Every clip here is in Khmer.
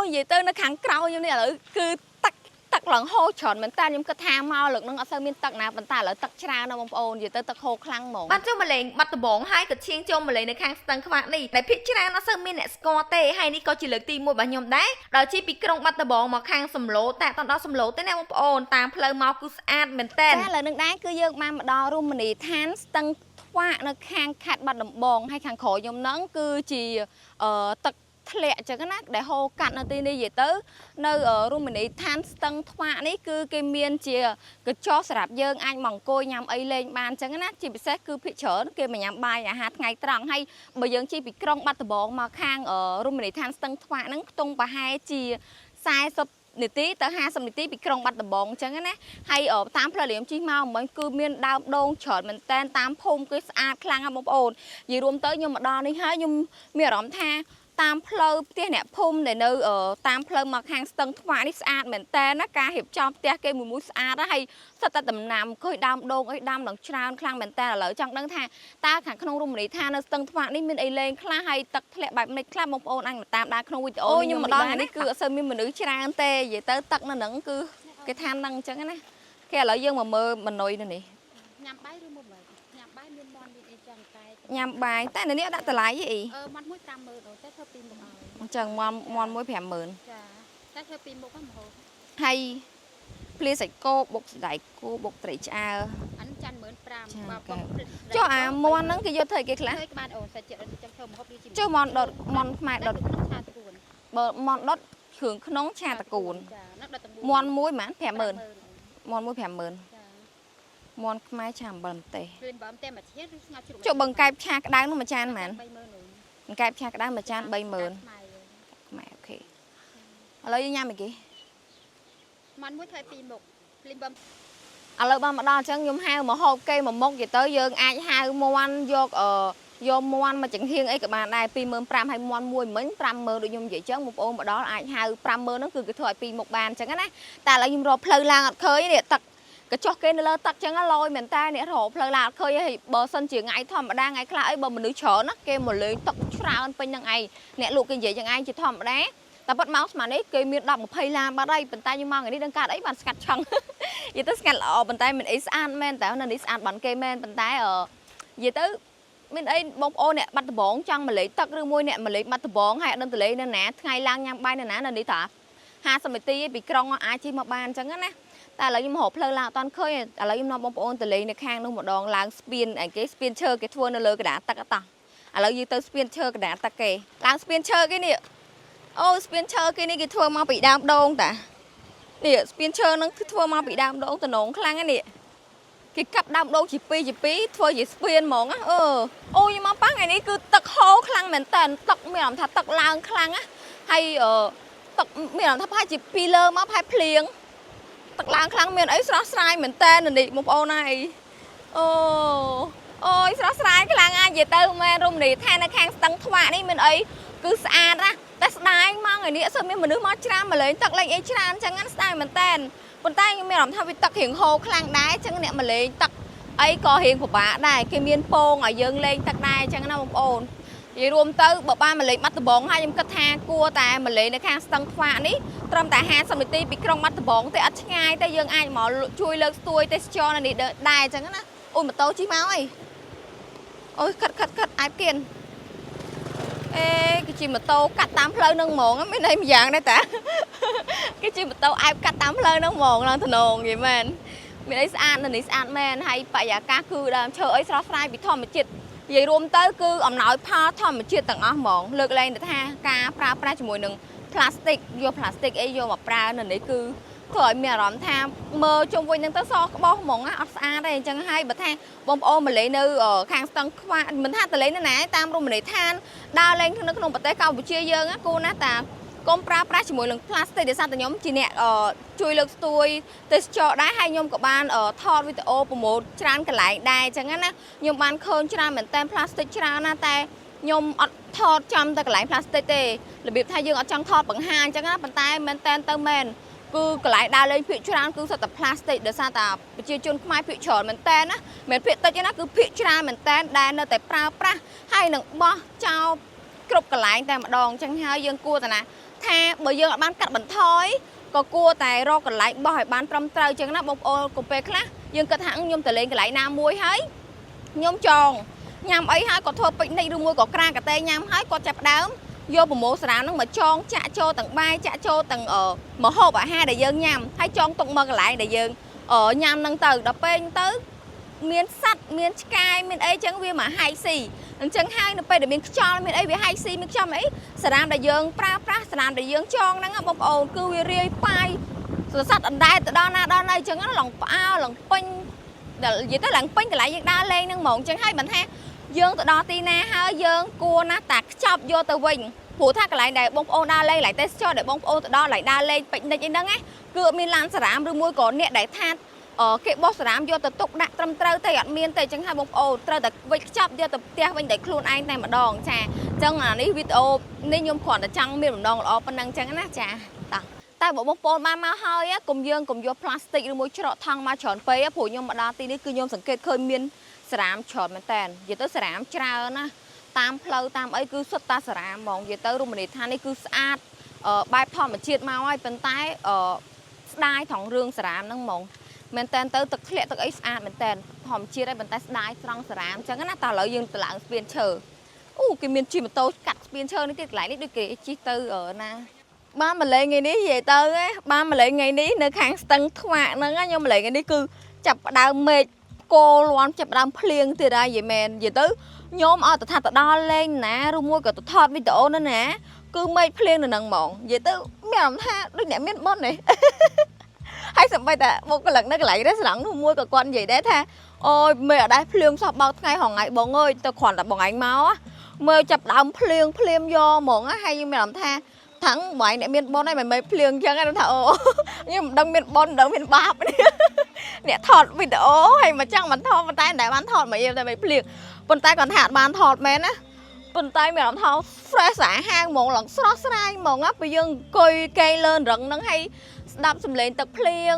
និយាយទៅនៅខាងក្រៅខ្ញុំនេះឥឡូវគឺទឹកឡើងហូរច្រើនមែនតើខ្ញុំគិតថាមកលើកនឹងអត់សូវមានទឹកណាប៉ុន្តែឥឡូវទឹកច្រើនណាស់បងប្អូននិយាយទៅទឹកហូរខ្លាំងហ្មងបានចុះមកលេងបាត់ដំបងហើយក៏ឈៀងចូលមកលេងនៅខាងស្ទឹងខ្វាក់នេះតែភាគច្រើនអត់សូវមានអ្នកស្គាល់ទេហើយនេះក៏ជាលើកទី1របស់ខ្ញុំដែរដល់ជិះពីក្រុងបាត់ដំបងមកខាងសំឡូតែអត់ដល់សំឡូទេណាបងប្អូនតាមផ្លូវមកគឺស្អាតមែនតើចាឥឡូវនឹងដែរគឺយើងបានមកដល់រមណីយដ្ឋានស្ទឹងខ្វាក់នៅខាងខេត្តបាត់ដំបងហើយខាងក្រោយខ្ញុំហ្នឹងគឺជាទឹកធ្លាក់អញ្ចឹងណាដែលហូរកាត់នៅទីនេះនិយាយទៅនៅរមណីយដ្ឋានស្ទឹងថ្វាក់នេះគឺគេមានជាកញ្ចក់សម្រាប់យើងអាចមកអង្គុយញ៉ាំអីលេងបានអញ្ចឹងណាជាពិសេសគឺភាគច្រើនគេមកញ៉ាំបាយអាហារថ្ងៃត្រង់ហើយបើយើងជិះពីក្រុងបាត់ដំបងមកខាងរមណីយដ្ឋានស្ទឹងថ្វាក់ហ្នឹងខ្ទង់ប្រហែលជា40នាទីទៅ50នាទីពីក្រុងបាត់ដំបងអញ្ចឹងណាហើយតាមផ្លូវដែលខ្ញុំជិះមកមិញគឺមានដើមដូងច្រើនមែនតែនតាមភូមិគឺស្អាតខ្លាំងណាស់បងប្អូននិយាយរួមទៅខ្ញុំមកដល់នេះហើយខ្ញុំមានអារម្មណ៍ថាតាមផ្លូវផ្ទះអ្នកភូមិដែលនៅតាមផ្លូវមកខាងស្ទឹងថ្វាក់នេះស្អាតមែនតើណាការរៀបចំផ្ទះគេមួយស្អាតហើយសិតតែដំណាំឃើញដើមដូងអីដាំឡើងច្រើនខ្លាំងមែនតើឥឡូវចង់ដឹងថាតើខាងក្នុងរមណីយដ្ឋាននៅស្ទឹងថ្វាក់នេះមានអីលេងខ្លះហើយទឹកធ្លាក់បែបនេះខ្លះបងប្អូនអាចមកតាមដានក្នុងវីដេអូខ្ញុំមកដល់ថ្ងៃនេះគឺអត់សូវមានមនុស្សច្រើនទេនិយាយទៅទឹកនៅហ្នឹងគឺគេថាហ្នឹងអញ្ចឹងណាគេឥឡូវយើងមកមើលម៉នុយនេះញ៉ាំបាយឬមកបាយញ៉ាំបាយមានមន់មានអីចឹងតែញ៉ាំបាយតែនៅនេះដាក់តម្លៃអីមន់មួយ50000តែធ្វើពីមុខឲ្យអញ្ចឹងមន់មួយ50000ចាតែធ្វើពីមុខហ្នឹងរហូតហើយភ្លាសាច់គោបុកសណ្ដែកគោបុកត្រីឆ្អើអានចាន់15000បើបុកចុះអាមន់ហ្នឹងគេយកធ្វើគេខ្លះធ្វើក្បាលអូនសាច់ចិត្តចឹងធ្វើម្ហូបនេះចុះមន់ដុតមន់ខ្មែរដុតឆាតគួនបើមន់ដុតគ្រឿងក្នុងឆាតគួនចាហ្នឹងដុតមន់មួយហ្មង50000មន់មួយ50000មន់ខ្មែរឆាអំបិលម្ទេសលឿនបើម្ទេសមួយឈៀតឬស្ងោរជ្រូកចុះបង្កែបឆាក្តៅនោះមួយចានហ្មងបង្កែបឆាក្តៅមួយចាន30000ខ្មែរអូខេឥឡូវយើងញ៉ាំអីគេមន់មួយធ្វើពីមុខលីមបំឥឡូវបានមកដល់អញ្ចឹងខ្ញុំហៅមកហូបគេមួយមុខទៅយើងអាចហៅមន់យកមន់មកចង្ហៀងអីក៏បានដែរ25000ហើយមន់មួយមិញ50000ដូចខ្ញុំនិយាយអញ្ចឹងបងប្អូនមកដល់អាចហៅ50000ហ្នឹងគឺគេធ្វើឲ្យពីរមុខបានអញ្ចឹងណាតែឥឡូវខ្ញុំរកផ្លូវឡើងអត់ឃើញនេះទឹកកញ្ចក់គេនៅលើទឹកអញ្ចឹងឡយមែនតើនេះរកផ្លូវឡើងអត់ឃើញហើយបើសិនជាថ្ងៃធម្មតាថ្ងៃខ្លះអីបើមនុស្សច្រើនណាគេមកលេងទឹកច្រើនពេញហ្នឹងឯងអ្នកលក់គេនិយាយយ៉ាងឯងជាធម្មតាតែប៉ាត់មកស្មាននេះគេមាន10 20ឡានបាត់ហើយប៉ុន្តែខ្ញុំមកថ្ងៃនេះដឹងកាត់អីបានស្កាត់ឆឹងនិយាយទៅស្កាត់ល្អប៉ុន្តែមានអីស្អាតមែនតើនៅនេះស្អាតបានគេមែនប៉ុន្តែនិយាយទៅមានអីបងប្អូនអ្នកបាត់ដំបងចង់មកលេងទឹកឬមួយអ្នកមកលេងបាត់ដំបងហើយអត់ដឹងទៅលេងនៅណាថ្ងៃឡើងញ៉ាំបាយនៅណានៅនេះតា50នាទីពីក្រុងអាចជិះមកបានអញ្ចឹងណាតែឥឡូវខ្ញុំរកផ្លូវឡើងអត់តាន់ឃើញឥឡូវខ្ញុំនាំបងប្អូនទៅលេងនៅខាងនោះម្ដងឡើងស្ពានគេស្ពានឈើគេធ្វើនៅលើកណ្ដាលទឹកអត់តោះឥឡូវយើងទៅស្ពានឈើកណ្ដាលទឹកគេឡើងស្ពានឈើគេនេះអូស្ពានឈើគេនេះគេធ្វើមកពីដើមដូងតានេះស្ពានឈើហ្នឹងគឺធ្វើមកពីដើមដូងតំណងខ្លាំងហ្នឹងនេះគេកាប់ដើមដូងជា2ធ្វើជាស្ពានហ្មងណាអូយមកប៉ះថ្ងៃនេះគឺទឹកហូរខ្លាំងមែនតើទឹកមានអារម្មណ៍ថាទឹកឡើងខ្លាំងណាហើយទឹកមានអារម្មណ៍ថាប្រហែលជាពីលើមកប្រហែលភ្លៀងទឹកឡើងខ្លាំងមានអីស្រស់ស្រាយមែនតើនេះបងប្អូនហើយអូយស្រស់ស្រាយខ្លាំងណាស់និយាយទៅមែនរមណីយដ្ឋាននៅខាងស្ទឹងថ្វាក់នេះមានអីគឺស្អាតណាតែស្ដាយមកថ្ងៃនេះអត់សូវមានមនុស្សមកច្រើនមកលេងទឹកលេងអីច្រើនអញ្ចឹងណាស្ដាយមែនតើប៉ុន្តែខ្ញុំមានអារម្មណ៍ថាវាទឹករៀងហូរខ្លាំងដែរអញ្ចឹងអ្នកមកលេងទឹកអីក៏រៀងពិបាកដែរគេមានពងឲ្យយើងលេងទឹកដែរអញ្ចឹងណាបងប្អូននិយាយរួមទៅបើបានមកលេងបាត់ដំបងហើយខ្ញុំគិតថាគួរតែមកលេងនៅខាងស្ទឹងថ្វាក់នេះត្រឹមតែ50នាទីពីក្រុងបាត់ដំបងទេអត់ឆ្ងាយទេយើងអាចមកជួយលើកស្ទួយទេសចរនៅនេះដែរអញ្ចឹងណាអូយម៉ូតូជិះមកអីអូយខិតអាចគៀនគេជិះម៉ូតូកាត់តាមផ្លូវនឹងហ្មងមានអីម្យ៉ាងដែរតាគេជិះម៉ូតូអែបកាត់តាមផ្លូវនឹងហ្មងឡើងថ្នងនិយាយមែនមានអីស្អាតនៅនេះស្អាតមែនហើយបរិយាកាសគឺដើមឈើអីស្រស់ស្រាយពីធម្មជាតិនិយាយរួមទៅគឺអំណោយផលធម្មជាតិទាំងអស់ហ្មងលើកលែងទៅថាការប្រើប្រាស់ជាមួយនឹងផ្លាស្ទិកយកផ្លាស្ទិកអីយកមកប្រើនៅនេះគឺធ្វើឲ្យមានអារម្មណ៍ថាមើលជុំវិញហ្នឹងទៅសក្បោសហ្មងអត់ស្អាតទេអញ្ចឹងហើយបើថាបងប្អូនមកលេងនៅខាងស្ទឹងខ្វាក់មិនថាទៅលេងនៅណាតាមរមណីយដ្ឋានដើរលេងនៅក្នុងប្រទេសកម្ពុជាយើងគូណាតាកុំប្រើប្រាស់ជាមួយនឹងផ្លាស្ទិកដែលសារតែខ្ញុំជាអ្នកជួយលើកស្ទួយទេសចរដែរហើយខ្ញុំក៏បានថតវីដេអូប្រម៉ូទច្រើនកន្លែងដែរអញ្ចឹងណាខ្ញុំបានឃើញច្រើនមែនតើផ្លាស្ទិកច្រើនណាតែខ្ញុំអត់ថតចំតែកន្លែងផ្លាស្ទិកទេរបៀបថាយើងអត់ចង់ថតបង្ហាញអញ្ចឹងណាប៉ុន្តែមែនតើទៅមែនគឺកន្លែងដើរលេងភាគច្រើនគឺសុទ្ធតែផ្លាស្ទិកដោយសារតែប្រជាជនខ្មែរភាគច្រើនមែនតើណាមិនភាគតិចទេណាគឺភាគច្រើនមែនតើដែលនៅតែប្រើប្រាស់ហើយនឹងបោះចោលគ្រប់កន្លែងតែម្ដងអញ្ចឹងហើយយើងគួរតែណា ថាបើយើងអត់បានកាត់បន្ថយក៏គួរតែរកកន្លែងបោះឲ្យបានត្រឹមត្រូវចឹងណាបងប្អូនក៏ពេលខ្លះយើងគិតថាខ្ញុំទៅលេងកន្លែងណាមួយហើយខ្ញុំចងញ៉ាំអីហើយគាត់ធ្វើពេកនិចឬមួយក៏ក្រាកាតេញ៉ាំហើយគាត់ចាប់ផ្ដើមយកប្រម៉ូសារាមហ្នឹងមកចងចាក់ចូលទាំងបាយចាក់ចូលទាំងម្ហូបអាហារដែលយើងញ៉ាំហើយចងទុកមកកន្លែងដែលយើងញ៉ាំហ្នឹងទៅដល់ពេលទៅមានសัตว์មានឆ្កែមានអីចឹងវាមកហាយស៊ីអញ្ចឹងហើយនៅពេលដែលមានខ្យល់មានអីវាហាយស៊ីមានខ្យល់អីសារ៉ាមដែលយើងប្រើប្រាស់សារ៉ាមដែលយើងចងហ្នឹងបងប្អូនគឺវារាយប៉ាយសត្វអណ្ដែតទៅដល់ណាដល់ណីអញ្ចឹងឡងផ្អើឡងពេញនិយាយទៅឡើងពេញកន្លែងយើងដើរលេងហ្នឹងហ្មងអញ្ចឹងហើយមិនថាយើងទៅដល់ទីណាហើយយើងគួរណាតាខ្ចប់យកទៅវិញព្រោះថាកន្លែងដែលបងប្អូនដើរលេងកន្លែងទេសចរដែលបងប្អូនទៅដល់កន្លែងដើរលេងពេញនិចអីហ្នឹងណាគឺអត់មានឡានសារ៉ាមឬមួយក៏អ្នកដែលថាគេបោះសារ៉ាមយកទៅទុកដាក់ត្រឹមត្រូវទេអត់មានទេអញ្ចឹងហើយបងប្អូនត្រូវតែវិចខ្ចប់យកទៅផ្ទះវិញដោយខ្លួនឯងតែម្ដងចាអញ្ចឹងអានេះវីដេអូនេះខ្ញុំគ្រាន់តែចង់មានបំណងល្អប៉ុណ្ណឹងអញ្ចឹងណាចាតែបើបងប្អូនបានមកហើយកុំយកផ្លាស្ទិកឬមួយច្រកថង់មកច្រើនពេកព្រោះខ្ញុំមកដល់ទីនេះគឺខ្ញុំសង្កេតឃើញមានសារ៉ាមច្រើនមែនតើនិយាយទៅសារ៉ាមច្រើនណាតាមផ្លូវតាមអីគឺសុទ្ធតែសារ៉ាមហ្មងនិយាយទៅរមណីយដ្ឋាននេះគឺស្អាតបែបធម្មជាតិមកហើយប៉ុន្តែស្ដាយថងរឿងសារ៉ាមហ្នឹងហ្មងមែនតើទៅទឹកធ្លាក់ទឹកអីស្អាតមែនតើធម្មជាតិហើយប៉ុន្តែស្ដាយត្រង់សារ៉ាមអញ្ចឹងណាតែឥឡូវយើងទៅឡើងស្ពានឈើអូគេមានជិះម៉ូតូកាត់ស្ពានឈើនេះទៀតកន្លែងនេះដូចគេជិះទៅណាបានមកលេងថ្ងៃនេះនិយាយទៅបានមកលេងថ្ងៃនេះនៅខាងស្ទឹងថ្វាក់ហ្នឹងខ្ញុំមកលេងថ្ងៃនេះគឺចាប់ផ្ដើមមេឃគោលាន់ចាប់ផ្ដើមភ្លៀងទៀតហើយនិយាយមែននិយាយទៅខ្ញុំអត់ទៅថាទៅដល់លេងណាឬមួយក៏ទៅថតវីដេអូនៅណាគឺមេឃភ្លៀងនៅហ្នឹងហ្មងនិយាយទៅមានអារម្មណ៍ថាដូចអ្នកមានបុណ្យទេហើយសម្បីតែមកកន្លឹកនៅកន្លែងរេស្តូរ៉ាំងមួយក៏គាត់និយាយដែរថាអូយមេអត់ដែរភ្លៀងសោះបោកថ្ងៃហងៃបងអើយទៅគ្រាន់តែបងឯងមកមើលចាប់ដើមភ្លៀងយកហ្មងហើយខ្ញុំមានអារម្មណ៍ថាថាំងបងឯងអ្នកមានបុណ្យហើយមិនមែនភ្លៀងអញ្ចឹងទេថាអូខ្ញុំមិនដឹងមានបុណ្យមិនដឹងមានបាបអ្នកថតវីដេអូហើយមកចង់មិនថតប៉ុន្តែតែបានថតមកតែមិនភ្លៀងប៉ុន្តែគាត់ថាអត់បានថតមែនណាប៉ុន្តែមានអារម្មណ៍ថា fresh ស្អាតហាងហ្មងឡើងស្រស់ស្រាយហ្មងពេលយើងអង្គុយគេលើរឹងហ្នឹងហើយស្ដាប់សំឡេងទឹកភ្លៀង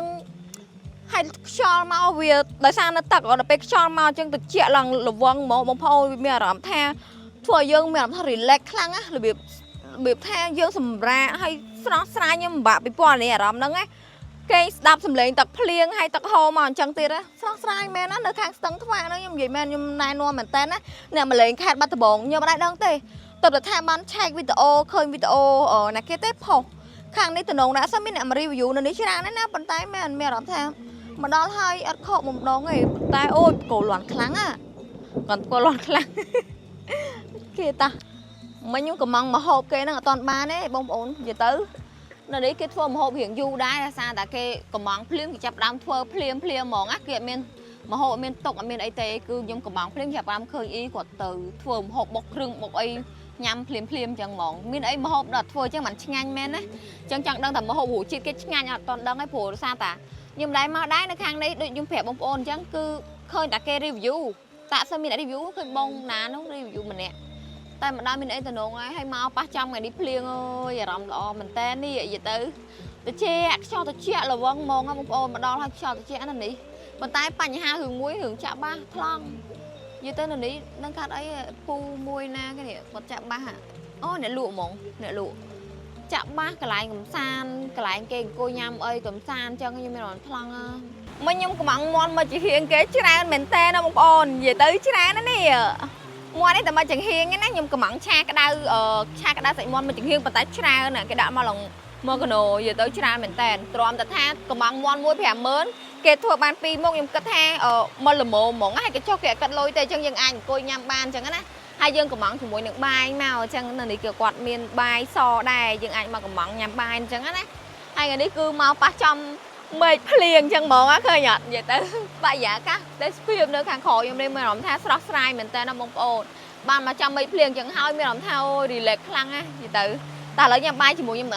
ហើយខ្យល់មកវាដោយសារនៅទឹកដល់ពេលខ្យល់មកអញ្ចឹងទឹកជាក់ឡើងលវងហ្មងបងប្អូនមានអារម្មណ៍ថាធ្វើឲ្យយើងមានអារម្មណ៍ថា relax ខ្លាំងណារបៀបថាយើងសម្រាកហើយស្រស់ស្រាយខ្ញុំពិបាកពីព្រោះនេះអារម្មណ៍ហ្នឹងណាគេស្ដាប់សំឡេងទឹកភ្លៀងហើយទឹកហូរមកអញ្ចឹងទៀតណាស្រស់ស្រាយមែនណានៅខាងស្ទឹងថ្វាក់ហ្នឹងខ្ញុំនិយាយមែនខ្ញុំណែនាំមែនតើណាអ្នកមកលេងខេត្តបាត់ដំបងខ្ញុំអត់ដែរដឹងទេទៅថាបានឆែកវីដេអូឃើញវីដេអូណាគេទេផុសខាងនេះតំណងណាអត់មានអ្នកមក review នៅនេះច្រើនណាប៉ុន្តែមានអារម្មណ៍ថាមកដល់ហើយអត់ខកបំដងទេប៉ុន្តែអូយគោលាន់ខ្លាំងណាគាត់គោលាន់ខ្លាំងគេតាមិញខ្ញុំកំងមកហូបគេហ្នឹងអត់តាន់បានទេបងប្អូននិយាយទៅនៅនេះគេធ្វើម្ហូបរៀងយូរដែរដោយសារតែគេកំងភ្លាមគេចាប់ដើមធ្វើភ្លាមហ្មងណាគេអត់មានម្ហូបអត់មានតុកអត់មានអីទេគឺខ្ញុំកំងភ្លាមចាប់ដើមឃើញអីគាត់ទៅធ្វើម្ហូបបុកគ្រឿងបុកអីញ៉ាំភ្លាមអញ្ចឹងហ្មងមានអីម្ហូបដល់ធ្វើអញ្ចឹងមិនឆ្ងាញ់មែនណាអញ្ចឹងចង់ដឹងថាម្ហូបរសជាតិគេឆ្ងាញ់អត់តាន់ដឹងទេព្រោះដោយសារតែខ្ញុំដែរមកដែរនៅខាងនេះដូចខ្ញុំប្រាប់បងប្អូនអញ្ចឹងគឺឃើញតែគេ review តែអត់សូវមាន review ឃើញបងណានោះ review ម្នាក់តែម្ដងមានអីតំណងហើយមកប៉ះចំថ្ងៃនេះភ្លៀងអើយអារម្មណ៍ល្អមែនតើនេះនិយាយទៅតិចខ្យល់តិចលវងហ្មងបងប្អូនមកដល់ហើយខ្យល់តិចណានេះប៉ុន្តែបញ្ហារឿងមួយរឿងចាក់បាសថ្លង់និយាយទៅនៅនេះនឹងខាត់អីពូមួយណាគេនេះគាត់ចាក់បាសអូអ្នកលក់ហ្មងអ្នកលក់ចាក់បាសកន្លែងកំសាន្តកន្លែងគេអង្គុយញ៉ាំអីកំសាន្តអញ្ចឹងខ្ញុំមានអារម្មណ៍ថ្លង់មិញខ្ញុំកំងមន់មកជាហៀងគេច្រើនមែនតើណាបងប្អូននិយាយទៅច្រើនណានេះមាន់នេះតែមកចង្ហៀងណាខ្ញុំកំងឆាក្តៅសាច់មាន់មកចង្ហៀងប៉ុន្តែច្រើនណាគេដាក់មកឡងមកកណូនិយាយទៅច្រើនមែនតើទ្រាំតែថាកំងមាន់មួយ 50000គេធ្វើបាន2មុខខ្ញុំគិតថាមកល្មមហ្មងហើយគេចុះគេអត់កាត់លុយទេអញ្ចឹងយើងអាចអង្គុយញ៉ាំបានអញ្ចឹងណាហើយយើងកំងជាមួយនឹងបាយមកអញ្ចឹងនៅនេះគេគាត់មានបាយសដែរយើងអាចមកកំងញ៉ាំបាយអញ្ចឹងណាហើយថ្ងៃនេះគឺមកប៉ះចំមេឃភ្លៀងអញ្ចឹងហ្មងឃើញអត់និយាយទៅបរិយាកាសទេសភាពនៅខាងក្រោយខ្ញុំមានអារម្មណ៍ថាស្រស់ស្រាយមែនតើណាបងប្អូនបានមកចាំមេឃភ្លៀងអញ្ចឹងហើយមានអារម្មណ៍ថាអូ relax ខ្លាំងណានិយាយទៅតែឥឡូវញ៉ាំបាយជាមួយខ្ញុំ